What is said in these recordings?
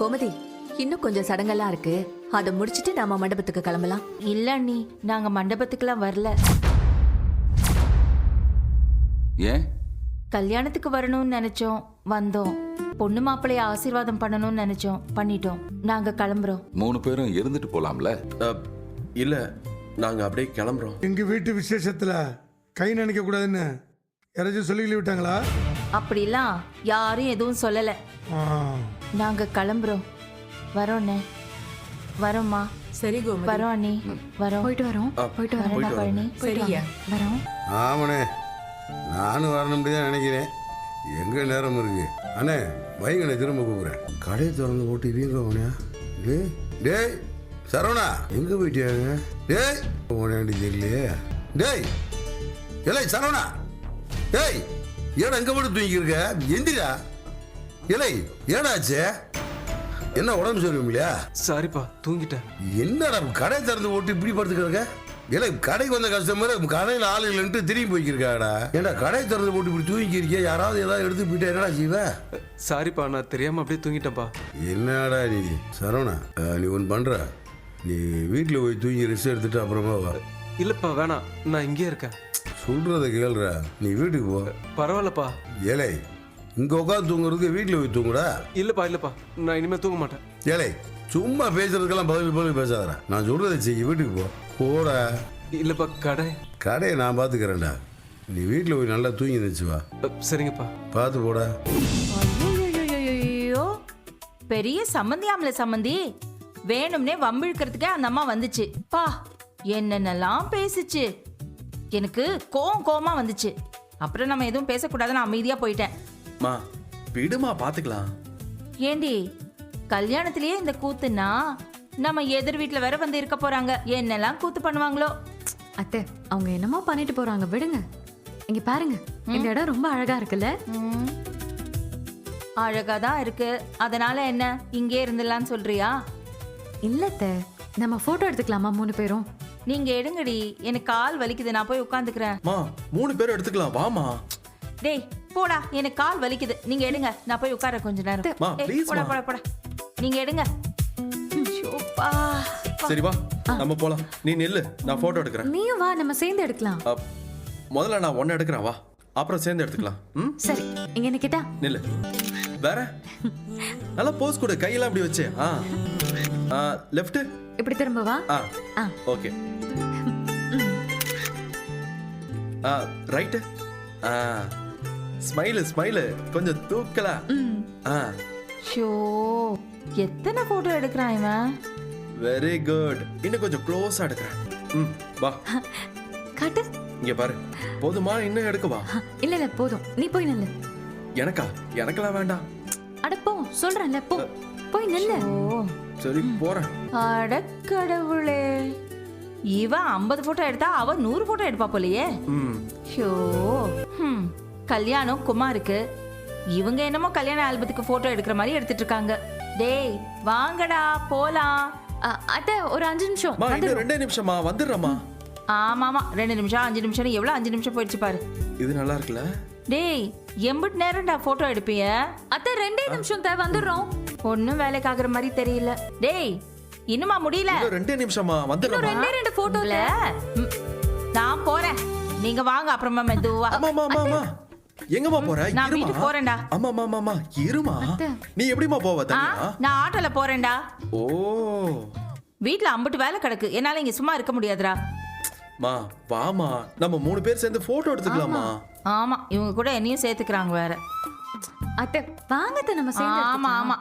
கோமதி, இன்னும் கொஞ்சம் சடங்கெல்லாம் இருக்கு. அதை முடிச்சிட்டு நாம மண்டபத்துக்கு கிளம்பலாம். இல்ல அண்ணி, நாங்க மண்டபத்துக்குலாம் வரல. ஏன்? கல்யாணத்துக்கு வரணும்னு நினைச்சோம், வந்தோம். பொண்ணு மாப்பிள்ளைய ஆசீர்வாதம் பண்ணணும்னு நினைச்சோம், பண்ணிட்டோம். நாங்க கிளம்புறோம். 3 பேரும் இருந்துட்டு போலாம்ல? இல்ல, நாங்க அப்படியே கிளம்புறோம். எங்க வீட்டு விசேஷத்துல கை நினைக்க கூடாதுன்னு யாராச்சும் சொல்லி விட்டாங்களா? அப்படிலாம் யாரும் எதுவும் சொல்லல. நாங்க கிளம்புறோம். வரோண்ணே, வரோம்மா. சரி கோமதி, வரோம் அண்ணி, வரோம். போயிட்டு வரோம். போயிட்டு வரேன்டா பழனி. சரியா? வரோம். ஆமாண்ணே, நானும் வரணும் தான் நினைக்கிறேன். எங்க நேரம் இருக்கு அண்ணே. வைங்கண்ணே, திரும்ப கூப்பிடுறேன். கடையை திறந்து போட்டு வீங்க போனியா? டேய் சரவணா, எங்க போயிட்டியாங்க? டேய் போனேன்டி தெரியலையே. டேய் இலை சரவணா, டேய் ஏடா எங்க போட்டு தூங்கிருக்க? எந்திரா இலை, ஏடாச்சு? என்ன உடம்பு சொல்லுவீங்களா? சாரிப்பா, தூங்கிட்டேன். என்னடா கடை திறந்து போட்டு இப்படி படுத்துக்கிறக்க? இல்லை, கடைக்கு வந்த கஸ்டமர் கடையில் ஆள் இல்லைன்ட்டு திரும்பி போய்க்கிருக்காடா. ஏன்டா கடை திறந்து போட்டு இப்படி தூங்கிருக்கிய? யாராவது ஏதாவது எடுத்து போயிட்டா என்னடா செய்வ? சாரிப்பா, நான் தெரியாம அப்படியே தூங்கிட்டேன்ப்பா. என்னடா நீ சரவணா, நீ ஒன்று பண்ற, நீ வீட்டில் போய் தூங்கி ரெஸ்ட் எடுத்துட்டு அப்புறமா வா. இல்லப்பா, வேணாம், நான் இங்கே இருக்கேன். சொல்றத கேள்றா, நீ வீட்டுக்கு போ. பரவாயில்லப்பா. ஏலை, இங்க உட்காந்து தூங்குறதுக்கு வீட்டில் போய் தூங்குடா. இல்லப்பா, நான் இனிமே தூங்க மாட்டேன். ஏலை, சும்மா பேசுறதுக்கெல்லாம் பதில் பேசாதடா. நான் சொல்றதை செய்ய, வீட்டுக்கு போ. போடா. இல்லப்பா, கடையை நான் பார்த்துக்கிறேன்டா. நீ வீட்டில் போய் நல்லா தூங்கி இருந்துச்சு வா. சரிங்கப்பா. பார்த்து போடா. ஐயோ, பெரிய சம்மந்தியாமல சம்மந்தி. வேணும்னே வம்பிழுக்கிறதுக்கே அந்த அம்மா வந்துச்சு. பா, என்னென்னலாம் பேசிச்சு. எனக்கு கோவமா வந்துச்சு. அப்புறம் நம்ம எதுவும் பேசக்கூடாதுன்னு அமைதியா போயிட்டேன். மா, விடுமா, பாத்துக்கலாம். ஏண்டி, கல்யாணத்திலேயே இந்த கூத்துனா நம்ம எதிர் வீட்டுல வேற வந்து இருக்க போறாங்க. என்னெல்லாம் கூத்து பண்ணுவாங்களோ. அத்தை, அவங்க என்னமோ பண்ணிட்டு போறாங்க, விடுங்க. இங்க பாருங்க, இந்த இடம் ரொம்ப அழகா இருக்குல்ல? அழகாதான் இருக்கு. அதனால என்ன, இங்கே இருந்துடலான்னு சொல்றியா? இல்ல அத்தை, நம்ம போட்டோ எடுத்துக்கலாமா 3 பேரும்? நீங்க எடுங்கடி, எனக்கு கால் வலிக்குது, நான் போய் உட்காந்துக்கிறேன். மா, 3 பேரும் எடுத்துக்கலாம், வாமா. டேய் போடா, எனக்கு கால் வலிக்குது, நீங்க எடுங்க, நான் போய் உட்கார கொஞ்ச நேரம். மா, ஏய், please, போடா மா. போடா போடா, நீங்க எடுங்க. ஷோப்பா. சரி வா, நம்ம போலாம். நீ நில்லு, நான் போட்டோ எடுக்கிறேன். நீயும் வா, நம்ம சேர்ந்து எடுக்கலாம். முதல்ல நான் ஒன்னு எடுக்கிறேன், வா. அப்புறம் சேர்ந்து எடுத்துக்கலாம். ம், சரி, இங்க நிக்கிட்டா. நில்லு. வேற நல்லா போஸ் கொடு, கையெல்லாம் அப்படி வச்சு. லெஃப்ட், இப்படி திரும்ப வா. ஓகே. ரைட். ஸ்மைலு கொஞ்சம் தூக்கலா. ஷோ, எத்தனை போட்டோ எடுக்கிறான் இவன். Very good. இன்னும் கொஞ்சம் க்ளோஸா எடுக்கிறேன். ம், வா. காட்டு. இங்க பாரு, போதுமா? இன்னும் எடுக்கவா? இல்ல இல்ல, போதும், நீ போய் நில்லு. எனக்கெல்லாம் வேண்டாம். அட போ, சொல்றேன்ல, போ போய் நில்லு. ஓ, சரி போறேன். அடக்கடவுளே, இவன் 50 போட்டோ எடுத்தா அவ 100 போட்டோ எடுப்பா போலயே. ஷோ, கல்யாணம் குமாருக்கு, இவங்க என்னமோ கல்யாண ஆல்பத்துக்கு போட்டோ எடுக்கிற மாதிரி எடுத்துட்டு இருக்காங்க. டேய் வாங்கடா போலாம். அத்தை, ஒரு 5 நிமிஷம். மா, இன்னும் 2 நிமிஷமா வந்துடுறமா. ஆமாமா, 2 நிமிஷம் 5 நிமிஷம் எவ்வளவு? 5 நிமிஷம் போயிடுச்சு பாரு. இது நல்லா இருக்குல்ல? டேய், எம்பிட்டு நேரம்டா போட்டோ எடுப்பிய? அத்தை, 2 நிமிஷம் தான், வந்துடுறோம். ஒன்னும் வேலைக்கு ஆகுற மாதிரி தெரியல. டேய், இன்னுமா முடியல? இன்னும் 2 நிமிஷமா வந்துடுறமா. 2 போட்டோல. நான் போறேன், நீங்க வாங்க அப்புறமா மெதுவா. ஆமா. எங்கம்மா போற? நான் வீட்டுக்கு போறேன்டா. ஆமா இருமா. நீ எப்படிமா போவ தனியா? நான் ஆட்டோல போறேன்டா. ஓ, வீட்ல அம்பட்டு வேலை கிடக்கு, என்னால இங்க சும்மா இருக்க முடியாதுடா. மா வாமா, நம்ம 3 பேர் சேர்ந்து போட்டோ எடுத்துக்கலாமா? ஆமா, இவங்க கூட என்னையும் சேர்த்துக்கிறாங்க வேற. அத்தை வாங்க அத்தை, நம்ம சேர்ந்து ஆமா எடுத்துக்கலாம். ஆமா,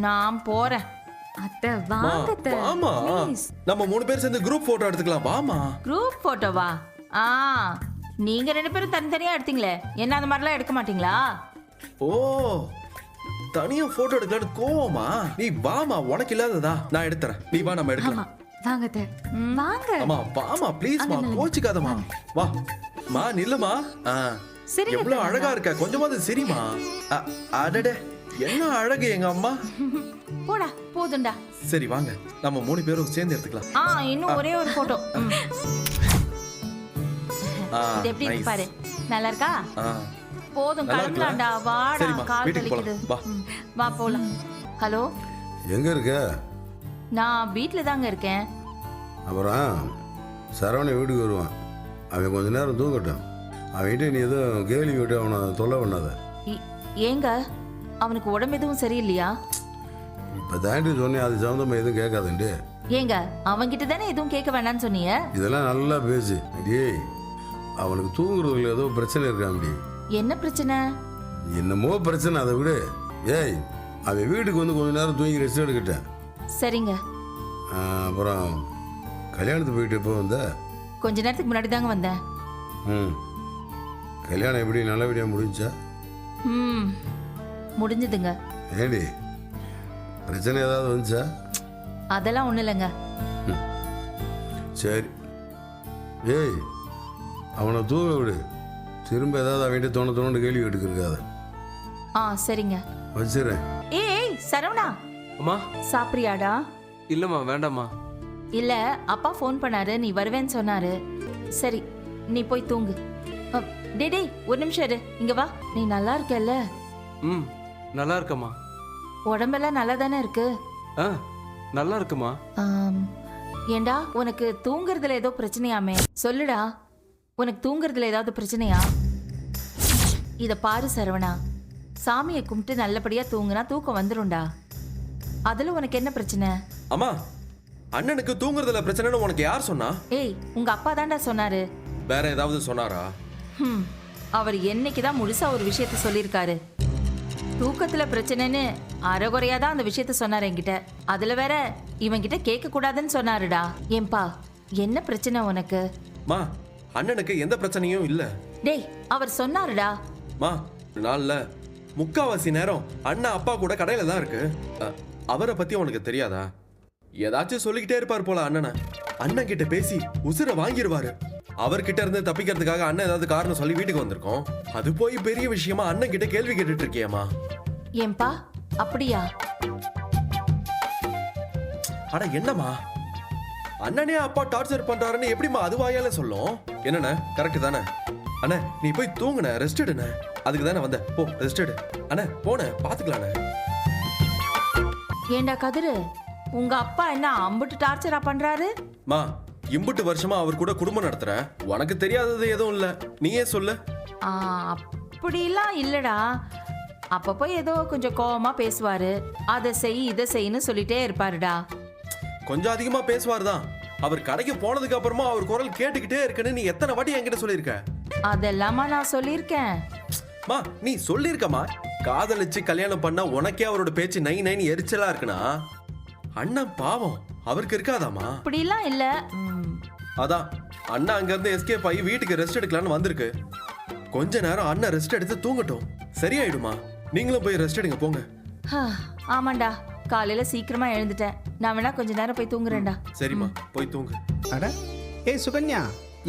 நான் போறேன். அத்தை வாங்க அத்தை, வாமா. please. நம்ம 3 பேர் சேர்ந்து குரூப் போட்டோ எடுத்துக்கலாம், வாமா. குரூப் போட்டோவா? நீங்க 2 பேரும் தனித்தனியா எடுத்தீங்களே, என்ன அந்த மாதிரிலாம் எடுக்க மாட்டீங்களா? ஓ, தனியா போட்டோ எடுக்கலாம்னு கோவமா? நீ வாமா, உனக்கு இல்லாததா நான் எடுத்துறேன். நீ வா, நம்ம ஆமா, எடுக்கலாம். வாங்க அத்தை, வாங்க. அம்மா வாமா, ப்ளீஸ் மா, கோச்சிக்காதமா. வா மா, நில்லுமா. சரிங்க, எவ்வளவு அழகா இருக்க, கொஞ்சமாவது சரிமா. அடடே, என்ன அழகு எங்க அம்மா. போடா, போதும்டா. சரி வாங்க, நம்ம 3 பேரும் சேர்ந்து எடுத்துக்கலாம். இன்னும் ஒரே ஒரு போட்டோ. இது எப்படி இருக்கு பாரு, நல்லா இருக்கா? போதும், கிளம்பலாம்டா. வாடா, கால் வலிக்குது. வா போலாம். ஹலோ, எங்கே இருக்க? நான் வீட்டில் தாங்க இருக்கேன். அப்புறம் சரவணன் வீட்டுக்கு வருவான். அவன் கொஞ்ச நேரம் தூங்கட்டும். அவன்கிட்ட நீ எதுவும் கேள்வி விட்டு அவனை தொல்லை பண்ணாத. ஏங்க அவனுக்கு உடம்பு எதுவும் சரியில்லையா? இப்போ தாண்டி சொன்னேன், அது சம்மந்தமாக எதுவும் கேட்காதுண்டு. ஏங்க அவன்கிட்ட தானே எதுவும் கேட்க வேணாம்னு சொன்னீங்க. இதெல்லாம் நல்லா பேசு. டேய், அவனுக்கு தூங்குறதுல ஏதோ பிரச்சனை இருக்காண்டி. என்ன பிரச்சனை? என்னமோ பிரச்சனை, அதை விடு. ஏய், அவன் வீட்டுக்கு வந்து கொஞ்ச நேரம் தூங்கி ரெஸ்ட் எடுக்கிட்டேன். சரிங்க. அப்புறம் கல்யாணத்துக்கு போயிட்டு எப்போ வந்த? கொஞ்ச நேரத்துக்கு முன்னாடி தாங்க வந்தேன். ம், கல்யாணம் எப்படி நல்லபடியாக முடிஞ்சா? ம் முடிஞ்சதுங்க. ஏடி, பிரச்சனை ஏதாவது வந்துச்சா? அதெல்லாம் ஒன்றும் இல்லைங்க. சரி. ஏய், அவனை தூங்க விடு. திரும்ப ஏதாவது அவன்கிட்ட தோணு கேள்வி எடுக்கிறக்காத. சரிங்க. வச்சிடறேன். ஏய் சரவணா, அம்மா சாப்பிட்றியாடா? இல்லைம்மா வேண்டாம்மா. இல்ல அப்பா ஃபோன் பண்ணாரு, நீ வருவேன்னு சொன்னாரு. சரி நீ போய் தூங்கு. டேய் ஒரு நிமிஷம் இரு, இங்க வா. நீ நல்லா இருக்கல்ல? ம் நல்லா இருக்கம்மா. உடம்பெல்லாம் நல்லா தானே இருக்கு? ஆ நல்லா இருக்குமா. ஏண்டா உனக்கு தூங்குறதுல ஏதோ பிரச்சனையாமே? சொல்லுடா, உனக்கு தூங்குறதுல ஏதாவது பிரச்சனையா? இத பாரு சரவணா, சாமியை கும்பிட்டு நல்லபடியா தூங்குனா தூக்கம் வந்துரும்டா. அதுல உனக்கு என்ன பிரச்சனை? அம்மா, அண்ணனுக்கு தூங்குறதுல பிரச்சனைன்னு உனக்கு யார் சொன்னா? ஏய் உங்க அப்பா தான்டா சொன்னாரு. வேற ஏதாவது சொன்னாரா? அவர் என்னைக்குதான் முழுசா ஒரு விஷயத்த சொல்லியிருக்காரு. தூக்கத்துல பிரச்சனைன்னு அரைகுறையா தான் அந்த விஷயத்த சொன்னாரு என்கிட்ட. அதுல வேற இவன்கிட்ட கேட்க கூடாதுன்னு சொன்னாருடா. ஏன்பா என்ன பிரச்சனை உனக்கு? மா, அண்ணனுக்கு எந்த பிரச்சனையும் இல்ல. டேய் அவர் சொன்னாருடா. மா, நாள்ல முக்காவாசி நேரம் அண்ணா அப்பா கூட கடையில தான் இருக்கு. அவரை பத்தி உனக்கு தெரியாதா? ஏதாச்சும் சொல்லிக்கிட்டே இருப்பார் போல அண்ணனை. அண்ணன் கிட்ட பேசி உசுரை வாங்கிடுவாரு. அவர்கிட்ட இருந்து தப்பிக்கிறதுக்காக அண்ணன் ஏதாவது காரணம் சொல்லி வீட்டுக்கு வந்திருக்கோம். அது போய் பெரிய விஷயமா அண்ணன் கிட்ட கேள்வி கேட்டுட்டு இருக்கியம்மா. ஏன்பா அப்படியா? அட என்னம்மா, அண்ணனே அப்பா டார்ச்சர் பண்றாருன்னு எப்படிமா அது வாயால சொல்லும்? என்னண்ணே, கரெக்ட் தானே? அண்ணே நீ போய் தூங்குன, ரெஸ்ட் எடுண்ணே. அதுக்கு தானே வந்த, போ ரெஸ்ட் எடு. அண்ணே போன பாத்துக்கலாண்ணே. ஏண்டா கதிரு, உங்க அப்பா என்ன அம்புட்டு டார்ச்சரா பண்றாரு? மா, இம்புட்டு வருஷமா அவர் கூட குடும்பம் நடத்துற, உனக்கு தெரியாதது எதுவும் இல்ல, நீயே சொல்லு. அப்படிலாம் இல்லடா. அப்பப்போ ஏதோ கொஞ்சம் கோவமா பேசுவாரு. அதை செய் இதை செய்யன்னு சொல்லிட்டே இருப்பாருடா. கொஞ்சம் அதிகமா பேசுவார் தான். அவர் கடைக்கு போனதுக்கு அப்புறமா அவர் குரல் கேட்டுக்கிட்டே இருக்குன்னு நீ எத்தனை வாட்டி என்கிட்ட சொல்லியிருக்க? அதெல்லாமா நான் சொல்லியிருக்கேன். மா, நீ சொல்லியிருக்கமா, காதலிச்சு கல்யாணம் பண்ணா உனக்கே அவரோட பேச்சு நை நைன்னு எரிச்சலா இருக்குன்னா அண்ணன் பாவம் அவருக்கு இருக்காதாமா? அப்படிலாம் இல்ல. அதான் அண்ணா அங்க இருந்து எஸ்கேப் ஆகி வீட்டுக்கு ரெஸ்ட் எடுக்கலான்னு வந்திருக்கு. கொஞ்ச நேரம் அண்ணன் ரெஸ்ட் எடுத்து தூங்கட்டும், சரியாயிடுமா. நீங்களும் போய் ரெஸ்ட் எடுங்க, போங்க. ஆமாண்டா, காலையில சீக்கிரமா எழுந்துட்டேன். நான் வேணா கொஞ்ச நேரம் போய் தூங்குறேன்டா. சரிம்மா, போய் தூங்கு. அட ஏய் சுகன்யா,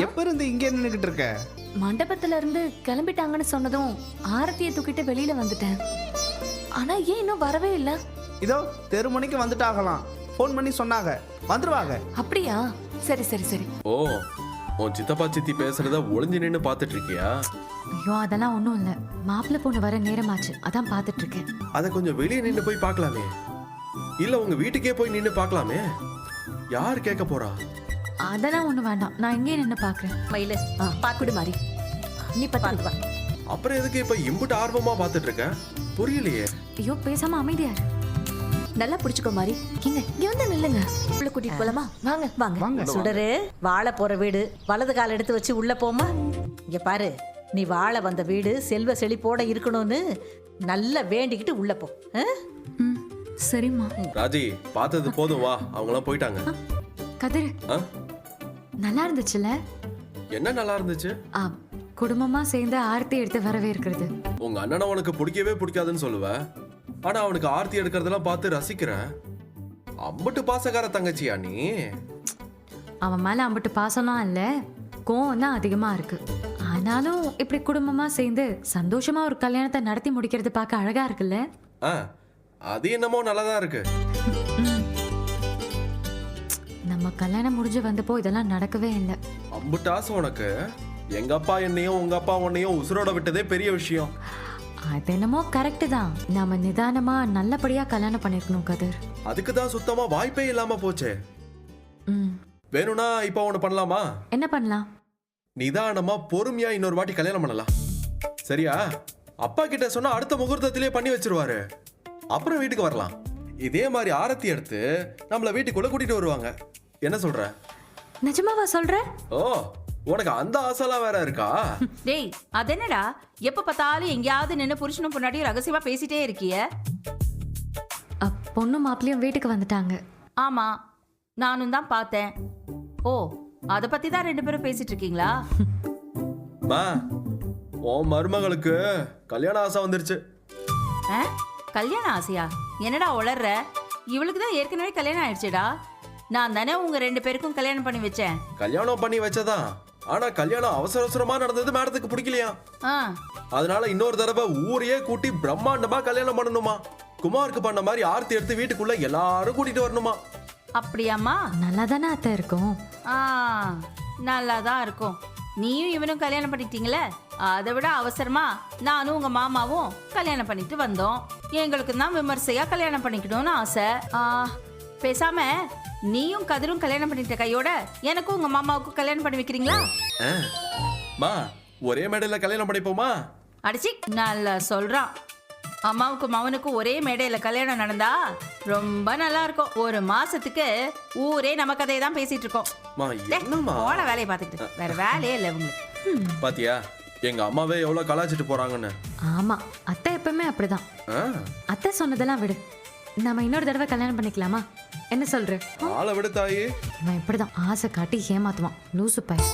எப்ப இருந்து இங்கே நின்றுகிட்டு இருக்க? மண்டபத்துல இருந்து கிளம்பிட்டாங்கன்னு சொன்னதும் ஆரத்தியை தூக்கிட்டு வெளியில வந்துட்டேன். ஆனா ஏன் இன்னும் வரவே இல்ல? இதோ தெருமுனைக்கு வந்துட்டாகலாம், ஃபோன் பண்ணி சொன்னாங்க, வந்துருவாங்க. அப்படியா? சரி சரி சரி. ஓ, உன் சித்தப்பா சித்தி பேசுறத ஒளிஞ்சு நின்னு பாத்துட்டு இருக்கியா? ஐயோ அதெல்லாம் ஒண்ணும் இல்ல, மாப்பிள்ளை பொண்ணு வர நேரமாச்சு, அதான் பாத்துட்டு இருக்கேன். அத கொஞ்சம் வெளியே நின்னு போய் பார்க்கலாமே, இல்ல உங்க வீட்டுக்கே போய் நின்னு பார்க்கலாமே. யார் கேட்க போறா? அதெல்லாம் ஒண்ணு வேண்டாம், நான் இங்கே நின்னு பாக்குறேன். மயிலு பாக்குடு மாதிரி நீ பாத்து வா. அப்புறம் எதுக்கு இப்ப இம்புட்டு ஆர்வமா பாத்துட்டு இருக்க? புரியலையே. ஐயோ பேசாம அமைதியா இரு. நல்லா புடிச்சுக்கோ மாதிரி. இங்க வந்து நில்லுங்க. உள்ள கூட்டிட்டு போலாமா? வாங்க வாங்க வாங்க. சுடரு, வாழ போற வீடு வலது கால் எடுத்து வச்சு உள்ள போமா. இங்க பாரு, நீ வாழ வந்த வீடு செல்வ செழிப்போட இருக்கணும்னு நல்லா வேண்டிக்கிட்டு உள்ள போ. சரிம்மா. ராஜி, பார்த்தது போதும், வா. அவங்களாம் போயிட்டாங்க. கதிர், நல்லா இருந்துச்சுல? என்ன நல்லா இருந்துச்சு? குடும்பமா சேர்ந்து ஆர்த்தி எடுத்து வரவே இருக்கிறது. உங்க அண்ணனை உனக்கு பிடிக்கவே பிடிக்காதுன்னு சொல்லுவ, ஆனா அவனுக்கு ஆர்த்தி எடுக்கிறதெல்லாம் பார்த்து ரசிக்கிறேன். அம்பட்டு பாசக்கார தங்கச்சியா நீ? அவன் மேல அம்பட்டு பாசம்லாம் இல்ல, கோவம் தான் அதிகமா இருக்கு. ஆனாலும் இப்படி குடும்பமா சேர்ந்து சந்தோஷமா ஒரு கல்யாணத்தை நடத்தி முடிக்கிறது பார்க்க அழகா இருக்குல்ல? அது என்னமோ நல்லாதான் இருக்கு. நம்ம கல்யாணம் முடிஞ்சு வந்தப்போ இதெல்லாம் நடக்கவே இல்லை. அம்புட்டு ஆசை உனக்கு. எங்க அப்பா என்னையும் உங்க அப்பா உன்னையும் உசுரோட விட்டதே பெரிய விஷயம். அது என்னமோ கரெக்டு தான். நாம நிதானமா நல்லபடியா கல்யாணம் பண்ணிருக்கணும் கதிர். அதுக்கு தான் சுத்தமா வாய்ப்பே இல்லாம போச்சே. ம். வேணும்னா இப்போ ஒண்ணு பண்ணலாமா? என்ன பண்ணலாம்? நிதானமா பொறுமையா இன்னொரு வாட்டி கல்யாணம் பண்ணலாம். சரியா? அப்பா கிட்ட சொன்னா அடுத்த முகூர்த்தத்திலே பண்ணி வச்சிருவாரு. அப்புறம் வீட்டுக்கு வரலாம். இதே மாதிரி ஆரத்தி எடுத்து நம்மள வீட்டுக்குள்ள கூட்டிட்டு வருவாங்க. என்ன சொல்ற? நிஜமாவா சொல்ற? ஓ, உனக்கு அந்த ஆசைலாம் வேற இருக்கா? டேய் அதென்னடா எப்ப பார்த்தாலும் எங்கேயாவது நின்று புருஷனும் பொண்டாட்டியும் ரகசியமா பேசிட்டே இருக்கிய? பொண்ணு மாப்பிள்ளையும் வீட்டுக்கு வந்துட்டாங்க. ஆமா, நானும் தான் பார்த்தேன். ஓ, அத பத்தி தான் 2 பேரும் பேசிட்டு இருக்கீங்களா? மா, உன் மருமகளுக்கு கல்யாண ஆசை வந்துருச்சு. ஆ? கல்யாண ஆசையா? என்னடா உளர்ற? இவளுக்கு தான் ஏற்கனவே கல்யாணம் ஆயிடுச்சுடா. நான் தானே உங்க 2 பேருக்கும் கல்யாணம் பண்ணி வச்சேன். கல்யாணம் பண்ணி வச்சதான். ஆனா கல்யாணம் அவசர அவசரமா நடந்தது மேடத்துக்கு பிடிக்கலையா. ஆ, அதனால இன்னொரு தடவை ஊரையே கூட்டி பிரம்மாண்டமா கல்யாணம் பண்ணணுமா. குமாருக்கு பண்ண மாதிரி ஆர்த்தி எடுத்து வீட்டுக்குள்ள எல்லாரும் கூட்டிட்டு வரணுமா. அப்படியாம்மா? நல்லா தானே அத்தை இருக்கும். ஆ, நல்லா தான் இருக்கும். நீயும் இவனும் கல்யாணம் பண்ணிட்டீங்களே, அதை விட அவசரமா நானும் உங்க மாமாவும் கல்யாணம் பண்ணிட்டு வந்தோம். எங்களுக்கு தான் விமர்சையா கல்யாணம் பண்ணிக்கணும்னு ஆசை. பேசாம நீயும் கதிரும் கல்யாணம் பண்ணிட்ட கையோட எனக்கும் உங்க மாமாவுக்கும் கல்யாணம் பண்ணி வைக்கிறீங்களா? மா, ஒரே மேடையில கல்யாணம் பண்ணிப்போமா? அடிச்சி நல்லா சொல்றான். அம்மாவுக்கும் மவனுக்கும் ஒரே மேடையில கல்யாணம் நடந்தா ரொம்ப நல்லா இருக்கும். 1 மாசத்துக்கு ஊரே நம்ம கதையை தான் பேசிட்டு இருக்கோம். மா, என்னம்மா? போன வேலையை பார்த்துக்கிட்டு வேற வேலையே இல்லை உங்களுக்கு. பாத்தியா எங்க அம்மாவே எவ்வளவு கலாச்சிட்டு போறாங்கன்னு. ஆமா, அத்தை எப்பவுமே அப்படிதான். ஆ, அத்தை சொன்னதெல்லாம் விடு. நம்ம இன்னொரு தடவை கல்யாணம் பண்ணிக்கலாமா? என்ன சொல்ற? ஆளை விடு தாயி. இவன் இப்படிதான் ஆசை காட்டி ஏமாத்துவான். லூசு பையன்.